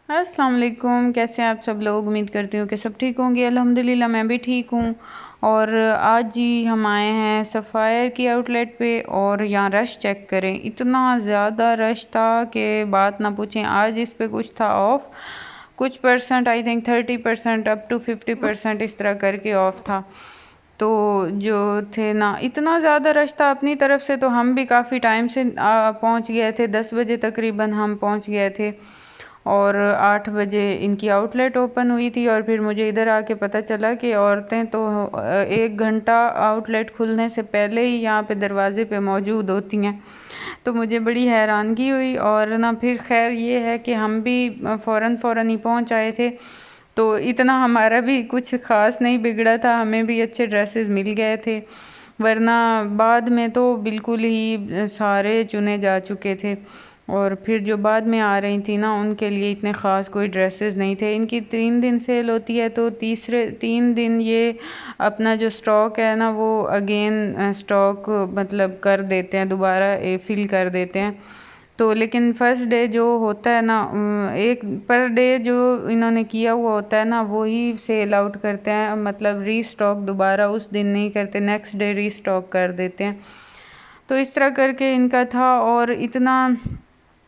अस्सलाम वालेकुम। कैसे हैं आप सब लोग? उम्मीद करती हूँ कि सब ठीक होंगे। अल्हम्दुलिल्लाह मैं भी ठीक हूँ। और आज जी हम आए हैं सफ़ायर की आउटलेट पे और यहाँ रश चेक करें, इतना ज़्यादा रश था कि बात ना पूछें। आज इस पे कुछ था ऑफ़, कुछ percent, I think 30% up to 50% इस तरह करके ऑफ़ था। तो जो थे ना, इतना ज़्यादा रश था अपनी तरफ से, तो हम भी काफ़ी टाइम से पहुँच गए थे। 10 बजे तकरीबन हम पहुँच गए थे और 8 बजे इनकी आउटलेट ओपन हुई थी। और फिर मुझे इधर आके पता चला कि औरतें तो 1 घंटा आउटलेट खुलने से पहले ही यहाँ पे दरवाज़े पे मौजूद होती हैं। तो मुझे बड़ी हैरानगी हुई। और ना फिर खैर ये है कि हम भी फ़ौरन ही पहुँच आए थे, तो इतना हमारा भी कुछ ख़ास नहीं बिगड़ा था, हमें भी अच्छे ड्रेसेस मिल गए थे। वरना बाद में तो बिल्कुल ही सारे चुने जा चुके थे। और फिर जो बाद में आ रही थी ना, उनके लिए इतने ख़ास कोई ड्रेसेस नहीं थे। इनकी 3 दिन सेल होती है, तो तीसरे 3 दिन ये अपना जो स्टॉक है ना, वो अगेन स्टॉक मतलब कर देते हैं, दोबारा फिल कर देते हैं। तो लेकिन फ़र्स्ट डे जो होता है ना, एक पर डे जो इन्होंने किया हुआ होता है ना, वही सेल आउट करते हैं, मतलब रीस्टॉक दोबारा उस दिन नहीं करते, नेक्स्ट डे रीस्टॉक कर देते हैं। तो इस तरह करके इनका था। और इतना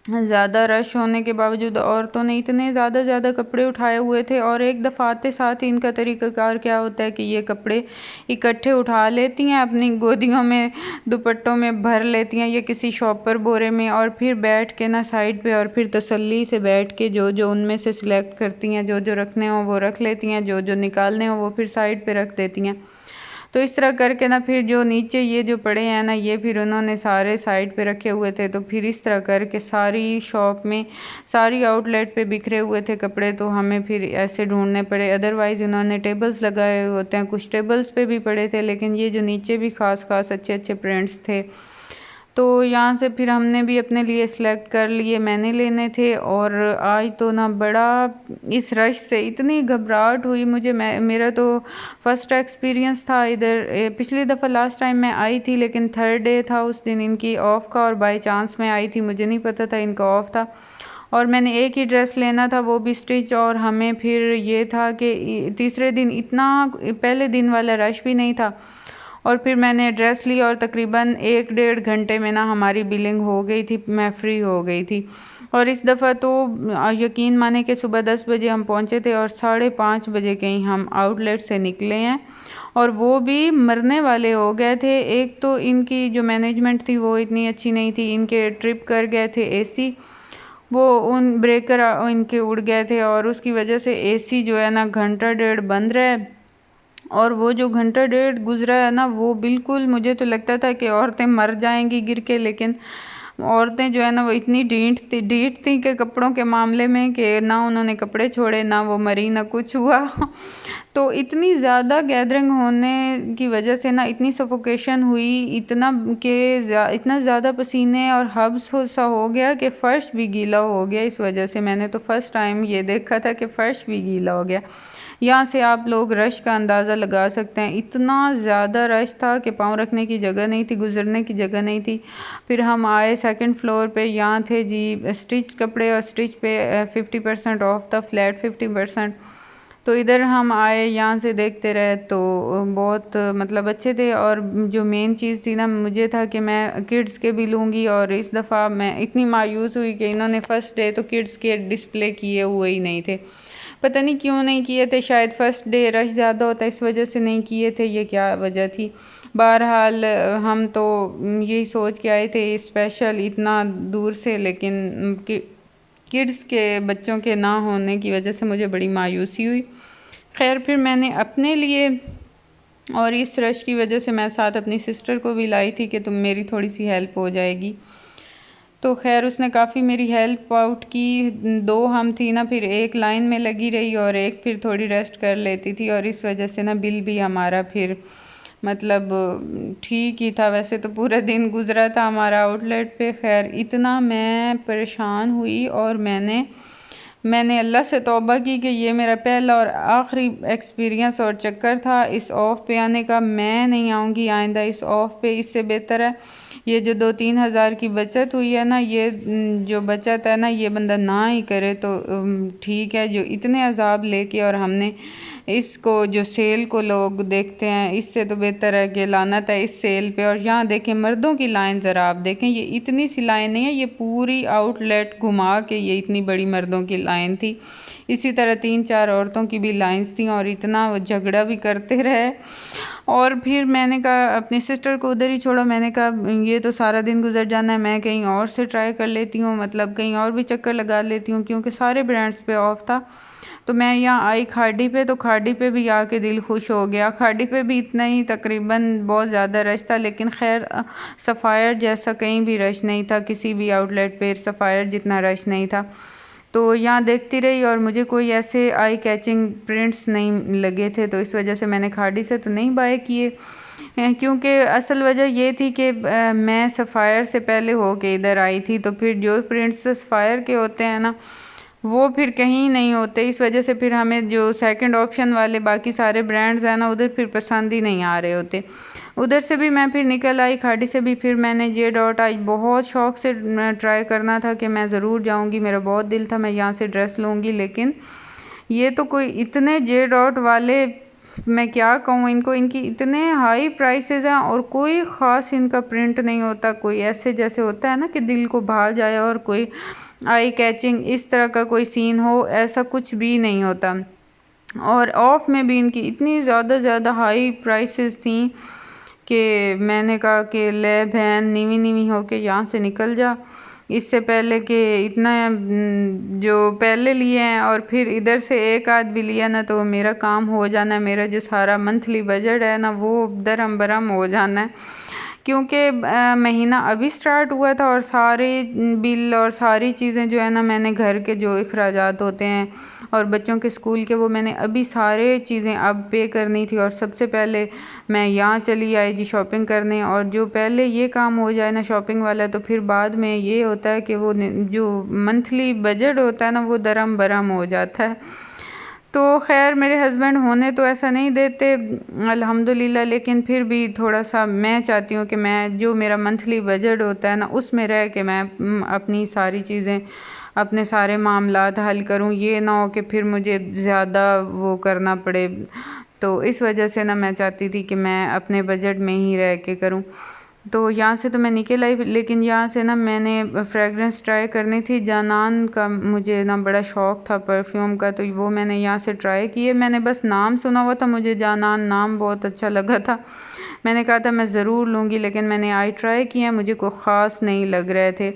ज़्यादा रश होने के बावजूद औरतों ने इतने ज़्यादा कपड़े उठाए हुए थे। और एक दफ़ा आते साथ ही इनका तरीक़ाकार क्या होता है कि ये कपड़े इकट्ठे उठा लेती हैं, अपनी गोदियों में दुपट्टों में भर लेती हैं, ये किसी शॉपर बोरे में, और फिर बैठ के ना साइड पे, और फिर तसल्ली से बैठ के जो जो उनमें से सिलेक्ट करती हैं, जो जो रखने हो वो रख लेती हैं, जो जो निकालने हो वो फिर साइड पे रख देती हैं। तो इस तरह करके ना फिर जो नीचे ये जो पड़े हैं ना, ये फिर उन्होंने सारे साइड पे रखे हुए थे। तो फिर इस तरह करके सारी शॉप में, सारी आउटलेट पे बिखरे हुए थे कपड़े, तो हमें फिर ऐसे ढूंढने पड़े। अदरवाइज़ इन्होंने टेबल्स लगाए हुए होते हैं, कुछ टेबल्स पे भी पड़े थे, लेकिन ये जो नीचे भी ख़ास अच्छे प्रिंट्स थे। तो यहाँ से फिर हमने भी अपने लिए सिलेक्ट कर लिए, मैंने लेने थे। और आज तो ना बड़ा इस रश से इतनी घबराहट हुई मुझे। मेरा तो फर्स्ट एक्सपीरियंस था इधर। पिछली दफ़ा लास्ट टाइम मैं आई थी, लेकिन थर्ड डे था उस दिन इनकी ऑफ़ का, और बाय चांस मैं आई थी, मुझे नहीं पता था इनका ऑफ़ था। और मैंने एक ही ड्रेस लेना था, वो भी स्टिच। और हमें फिर ये था कि तीसरे दिन इतना पहले दिन वाला रश भी नहीं था। और फिर मैंने ड्रेस ली और तकरीबन 1-1.5 घंटे में ना हमारी बिलिंग हो गई थी, मैं फ़्री हो गई थी। और इस दफ़ा तो यकीन माने कि सुबह 10 बजे हम पहुँचे थे और 5:30 बजे कहीं हम आउटलेट से निकले हैं, और वो भी मरने वाले हो गए थे। एक तो इनकी जो मैनेजमेंट थी वो इतनी अच्छी नहीं थी, इनके ट्रिप कर गए थे एसी, वो उन ब्रेकर इनके उड़ गए थे, और उसकी वजह से एसी जो है ना घंटा डेढ़ बंद रहा है। और वो जो घंटा डेढ़ गुजरा है ना, वो बिल्कुल मुझे तो लगता था कि औरतें मर जाएंगी गिर के। लेकिन औरतें जो है ना, वो इतनी ढीठ थी कि कपड़ों के मामले में, कि ना उन्होंने कपड़े छोड़े, ना वो मरी, ना कुछ हुआ। तो इतनी ज़्यादा गैदरिंग होने की वजह से ना इतनी सफोकेशन हुई, इतना ज़्यादा पसीने और हब्स सा हो गया कि फ़र्श भी गीला हो गया। इस वजह से मैंने तो फ़र्स्ट टाइम ये देखा था कि फ़र्श भी गीला हो गया। यहाँ से आप लोग रश का अंदाज़ा लगा सकते हैं, इतना ज़्यादा रश था कि पाँव रखने की जगह नहीं थी, गुजरने की जगह नहीं थी। फिर हम आए सेकंड फ्लोर पे, यहाँ थे जी स्टिच कपड़े, और स्टिच पे 50% ऑफ था, फ्लैट 50%। तो इधर हम आए, यहाँ से देखते रहे, तो बहुत मतलब अच्छे थे। और जो मेन चीज़ थी ना, मुझे था कि मैं किड्स के भी लूँगी, और इस दफ़ा मैं इतनी मायूस हुई कि इन्होंने फ़र्स्ट डे तो किड्स के डिस्प्ले किए हुए ही नहीं थे। पता नहीं क्यों नहीं किए थे, शायद फ़र्स्ट डे रश ज़्यादा होता इस वजह से नहीं किए थे, ये क्या वजह थी। बहरहाल हम तो यही सोच के आए थे स्पेशल इतना दूर से, लेकिन किड्स के बच्चों के ना होने की वजह से मुझे बड़ी मायूसी हुई। खैर फिर मैंने अपने लिए, और इस रश की वजह से मैं साथ अपनी सिस्टर को भी लाई थी कि तुम मेरी थोड़ी सी हेल्प हो जाएगी। तो खैर उसने काफ़ी मेरी हेल्प आउट की। 2 हम थी ना, फिर एक लाइन में लगी रही और एक फिर थोड़ी रेस्ट कर लेती थी, और इस वजह से ना बिल भी हमारा फिर मतलब ठीक ही था। वैसे तो पूरा दिन गुजरा था हमारा आउटलेट पे। खैर इतना मैं परेशान हुई, और मैंने अल्लाह से तौबा की कि ये मेरा पहला और आखिरी एक्सपीरियंस और चक्कर था इस ऑफ़ पे आने का। मैं नहीं आऊँगी आइंदा इस ऑफ़ पे। इससे बेहतर है ये जो 2-3 हज़ार की बचत हुई है ना, ये जो बचत है ना, ये बंदा ना ही करे तो ठीक है। जो इतने अजाब लेके और हमने इसको जो सेल को लोग देखते हैं, इससे तो बेहतर है कि लानत है इस सेल पे। और यहाँ देखें मर्दों की लाइन ज़रा आप देखें, ये इतनी सी लाइन नहीं है, ये पूरी आउटलेट घुमा के ये इतनी बड़ी मर्दों की लाइन थी। इसी तरह 3-4 औरतों की भी लाइंस थी और इतना वो झगड़ा भी करते रहे। और फिर मैंने कहा अपनी सिस्टर को उधर ही छोड़ा, मैंने कहा ये तो सारा दिन गुजर जाना है, मैं कहीं और से ट्राई कर लेती हूँ, मतलब कहीं और भी चक्कर लगा लेती हूँ, क्योंकि सारे ब्रांड्स पे ऑफ था। तो मैं यहाँ आई खाड़ी पे, तो खाड़ी पे भी आके दिल खुश हो गया। खाड़ी पे भी इतना ही तकरीबन बहुत ज़्यादा रश था, लेकिन खैर सफ़ायर जैसा कहीं भी रश नहीं था, किसी भी आउटलेट पे सफ़ायर जितना रश नहीं था। तो यहाँ देखती रही और मुझे कोई ऐसे आई कैचिंग प्रिंट्स नहीं लगे थे, तो इस वजह से मैंने खाड़ी से तो नहीं बाय किए, क्योंकि असल वजह ये थी कि मैं सफ़ायर से पहले हो के इधर आई थी, तो फिर जो प्रिंट्स सफ़ायर के होते हैं ना, वो फिर कहीं नहीं होते। इस वजह से फिर हमें जो सेकंड ऑप्शन वाले बाकी सारे ब्रांड्स हैं ना, उधर फिर पसंद ही नहीं आ रहे होते। उधर से भी मैं फिर निकल आई, खाड़ी से भी फिर मैंने जे डॉट आज बहुत शौक़ से ट्राई करना था कि मैं ज़रूर जाऊंगी, मेरा बहुत दिल था मैं यहाँ से ड्रेस लूँगी, लेकिन ये तो कोई इतने जे डॉट वाले, मैं क्या कहूँ इनको, इनकी इतने हाई प्राइसेस हैं और कोई ख़ास इनका प्रिंट नहीं होता, कोई ऐसे जैसे होता है ना कि दिल को भा जाए और कोई आई कैचिंग इस तरह का कोई सीन हो, ऐसा कुछ भी नहीं होता। और ऑफ में भी इनकी इतनी ज़्यादा हाई प्राइसेस थी कि मैंने कहा कि ले बहन नीवी नीवी हो के यहाँ से निकल जा, इससे पहले कि इतना जो पहले लिए हैं और फिर इधर से एक आध भी लिया ना, तो मेरा काम हो जाना है, मेरा जो सारा मंथली बजट है ना वो दरम बरम हो जाना है। क्योंकि महीना अभी स्टार्ट हुआ था और सारे बिल और सारी चीज़ें जो है ना, मैंने घर के जो अखराजात होते हैं और बच्चों के स्कूल के, वो मैंने अभी सारे चीज़ें अब पे करनी थी। और सबसे पहले मैं यहाँ चली आई जी शॉपिंग करने, और जो पहले ये काम हो जाए ना शॉपिंग वाला, तो फिर बाद में ये होता है कि वो जो मंथली बजट होता है ना, वो दरम बरम हो जाता है। तो खैर मेरे हस्बैंड होने तो ऐसा नहीं देते अल्हम्दुलिल्लाह, लेकिन फिर भी थोड़ा सा मैं चाहती हूँ कि मैं जो मेरा मंथली बजट होता है ना, उसमें रह के मैं अपनी सारी चीज़ें, अपने सारे मामलात हल करूँ, ये ना हो कि फिर मुझे ज़्यादा वो करना पड़े। तो इस वजह से ना मैं चाहती थी कि मैं अपने बजट में ही रह के करूँ। तो यहाँ से तो मैं निकल आई, लेकिन यहाँ से ना मैंने फ्रेगरेंस ट्राई करनी थी, जानान का मुझे ना बड़ा शौक़ था परफ्यूम का, तो वो मैंने यहाँ से ट्राई किए। मैंने बस नाम सुना हुआ था, मुझे जानान नाम बहुत अच्छा लगा था, मैंने कहा था मैं ज़रूर लूँगी, लेकिन मैंने आई ट्राई किया, मुझे कोई ख़ास नहीं लग रहे थे।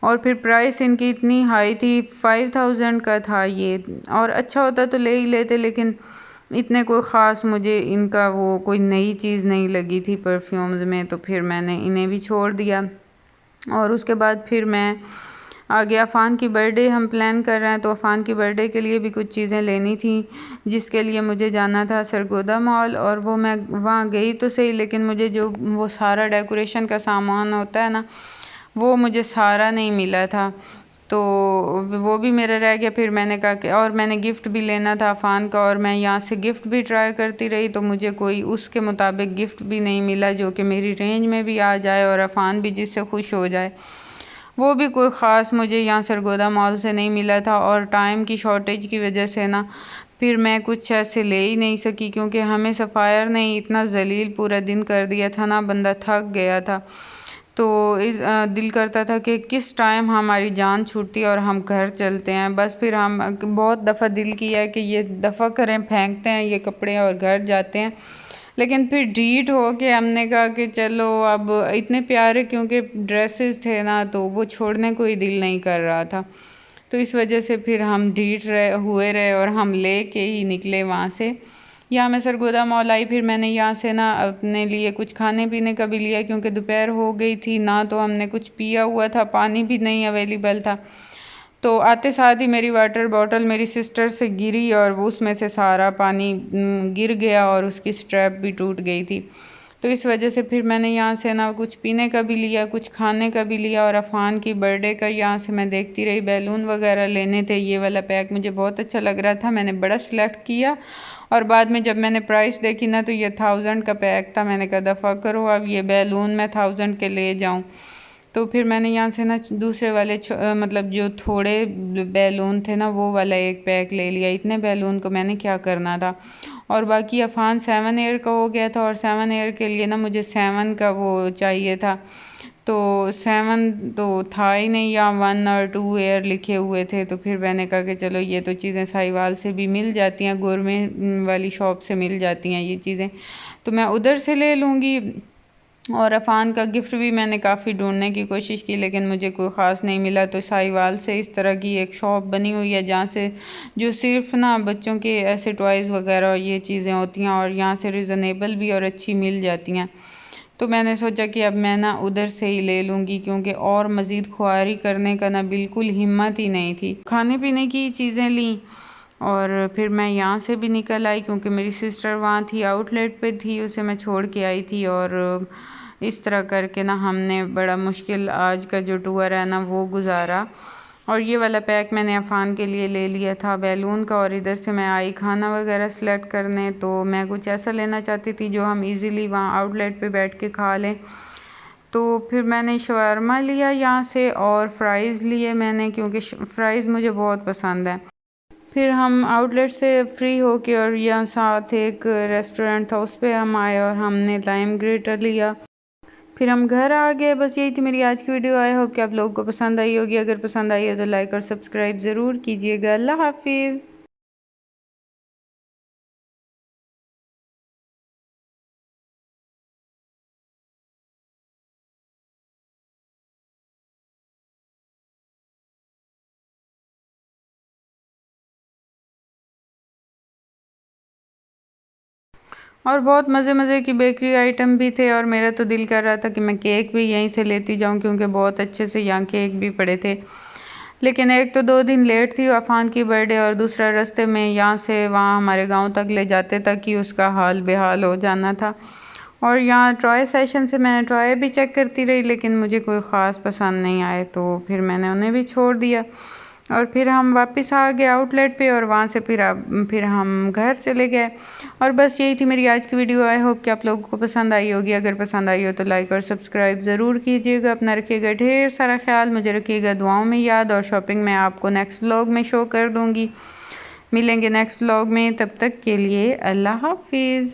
और फिर प्राइस इनकी इतनी हाई थी, 5000 का था ये, और अच्छा होता तो ले ही लेते, लेकिन इतने कोई ख़ास मुझे इनका वो कोई नई चीज़ नहीं लगी थी परफ्यूम्स में, तो फिर मैंने इन्हें भी छोड़ दिया। और उसके बाद फिर मैं आगे अफ़ान की बर्थडे हम प्लान कर रहे हैं, तो अफ़ान की बर्थडे के लिए भी कुछ चीज़ें लेनी थी, जिसके लिए मुझे जाना था सरगोदा मॉल। और वो मैं वहाँ गई तो सही, लेकिन मुझे जो वो सारा डेकोरेशन का सामान होता है ना, वो मुझे सारा नहीं मिला था, तो वो भी मेरा रह गया। फिर मैंने कहा कि और मैंने गिफ्ट भी लेना था अफ़ान का, और मैं यहाँ से गिफ्ट भी ट्राई करती रही, तो मुझे कोई उसके मुताबिक गिफ्ट भी नहीं मिला जो कि मेरी रेंज में भी आ जाए और अफ़ान भी जिससे खुश हो जाए। वो भी कोई ख़ास मुझे यहाँ सरगोदा मॉल से नहीं मिला था, और टाइम की शॉर्टेज की वजह से ना फिर मैं कुछ ऐसे ले ही नहीं सकी, क्योंकि हमें सफ़ायर ने इतना जलील पूरा दिन कर दिया था ना, बंदा थक गया था। तो इस दिल करता था कि किस टाइम हमारी जान छूटती है और हम घर चलते हैं। बस फिर हम बहुत दफ़ा दिल किया है कि ये दफ़ा करें, फेंकते हैं ये कपड़े और घर जाते हैं, लेकिन फिर ढीठ हो के हमने कहा कि चलो अब इतने प्यारे क्योंकि ड्रेसेस थे ना, तो वो छोड़ने को ही दिल नहीं कर रहा था। तो इस वजह से फिर हम ढीठ हुए रहे और हम ले के ही निकले वहाँ से। यहाँ मैं सरगोदा मॉल आई, फिर मैंने यहाँ से ना अपने लिए कुछ खाने पीने का भी लिया, क्योंकि दोपहर हो गई थी ना, तो हमने कुछ पिया हुआ था, पानी भी नहीं अवेलेबल था। तो आते साथ ही मेरी वाटर बॉटल मेरी सिस्टर से गिरी और वो उसमें से सारा पानी गिर गया और उसकी स्ट्रैप भी टूट गई थी। तो इस वजह से फिर मैंने यहाँ से ना कुछ पीने का भी लिया, कुछ खाने का भी लिया, और अफ़ान की बर्थडे का यहाँ से मैं देखती रही। बैलून वगैरह लेने थे, ये वाला पैक मुझे बहुत अच्छा लग रहा था, मैंने बड़ा सिलेक्ट किया। और बाद में जब मैंने प्राइस देखी ना तो ये 1000 का पैक था। मैंने कहा दफ़ा करो, अब ये बैलून मैं 1000 के ले जाऊँ। तो फिर मैंने यहाँ से ना दूसरे वाले मतलब जो थोड़े बैलून थे ना वो वाला एक पैक ले लिया। इतने बैलून को मैंने क्या करना था। और बाकी अफ़ान 7 एयर का हो गया था, और 7 एयर के लिए ना मुझे 7 का वो चाहिए था। तो 7 तो था ही नहीं, या 1 और 2 एयर लिखे हुए थे। तो फिर मैंने कहा कि चलो ये तो चीज़ें साहिवाल से भी मिल जाती हैं, गोरमे वाली शॉप से मिल जाती हैं ये चीज़ें, तो मैं उधर से ले लूँगी। और अफ़ान का गिफ्ट भी मैंने काफ़ी ढूंढने की कोशिश की, लेकिन मुझे कोई ख़ास नहीं मिला। तो साहिवाल से इस तरह की एक शॉप बनी हुई है जहाँ से जो सिर्फ ना बच्चों के ऐसे टॉयज़ वगैरह ये चीज़ें होती हैं, और यहाँ से रिज़नेबल भी और अच्छी मिल जाती हैं। तो मैंने सोचा कि अब मैं ना उधर से ही ले लूँगी, क्योंकि और मज़ीद ख्वारी करने का ना बिल्कुल हिम्मत ही नहीं थी। खाने पीने की चीज़ें ली, और फिर मैं यहाँ से भी निकल आई, क्योंकि मेरी सिस्टर वहाँ थी, आउटलेट पे थी, उसे मैं छोड़ के आई थी। और इस तरह करके ना हमने बड़ा मुश्किल आज का जो टूर है ना वो गुजारा। और ये वाला पैक मैंने अफ़ान के लिए ले लिया था बैलून का। और इधर से मैं आई खाना वगैरह सेलेक्ट करने, तो मैं कुछ ऐसा लेना चाहती थी जो हम इजीली वहाँ आउटलेट पे बैठ के खा लें। तो फिर मैंने शवारमा लिया यहाँ से, और फ्राइज़ लिए मैंने, क्योंकि फ़्राइज़ मुझे बहुत पसंद है। फिर हम आउटलेट से फ्री होके, और यहाँ साथ एक रेस्टोरेंट था उस पर हम आए, और हमने लाइम ग्रेटर लिया। फिर हम घर आ गए। बस यही थी मेरी आज की वीडियो। आई होप कि आप लोगों को पसंद आई होगी। अगर पसंद आई हो तो लाइक और सब्सक्राइब ज़रूर कीजिएगा। अल्लाह हाफिज़। और बहुत मज़े मज़े की बेकरी आइटम भी थे, और मेरा तो दिल कर रहा था कि मैं केक भी यहीं से लेती जाऊं, क्योंकि बहुत अच्छे से यहाँ केक भी पड़े थे। लेकिन एक तो 2 दिन लेट थी अफ़ान की बर्थडे, और दूसरा रास्ते में यहाँ से वहाँ हमारे गांव तक ले जाते तक कि उसका हाल बेहाल हो जाना था। और यहाँ ट्रॉय सेशन से मैंने ट्रॉय भी चेक करती रही, लेकिन मुझे कोई ख़ास पसंद नहीं आए, तो फिर मैंने उन्हें भी छोड़ दिया। और फिर हम वापस आ गए आउटलेट पे, और वहाँ से फिर हम घर चले गए। और बस यही थी मेरी आज की वीडियो। आई होप कि आप लोगों को पसंद आई होगी। अगर पसंद आई हो तो लाइक और सब्सक्राइब ज़रूर कीजिएगा। अपना रखिएगा ढेर सारा ख्याल, मुझे रखिएगा दुआओं में याद, और शॉपिंग मैं आपको नेक्स्ट व्लॉग में शो कर दूँगी। मिलेंगे नेक्स्ट व्लॉग में, तब तक के लिए अल्लाह हाफिज़।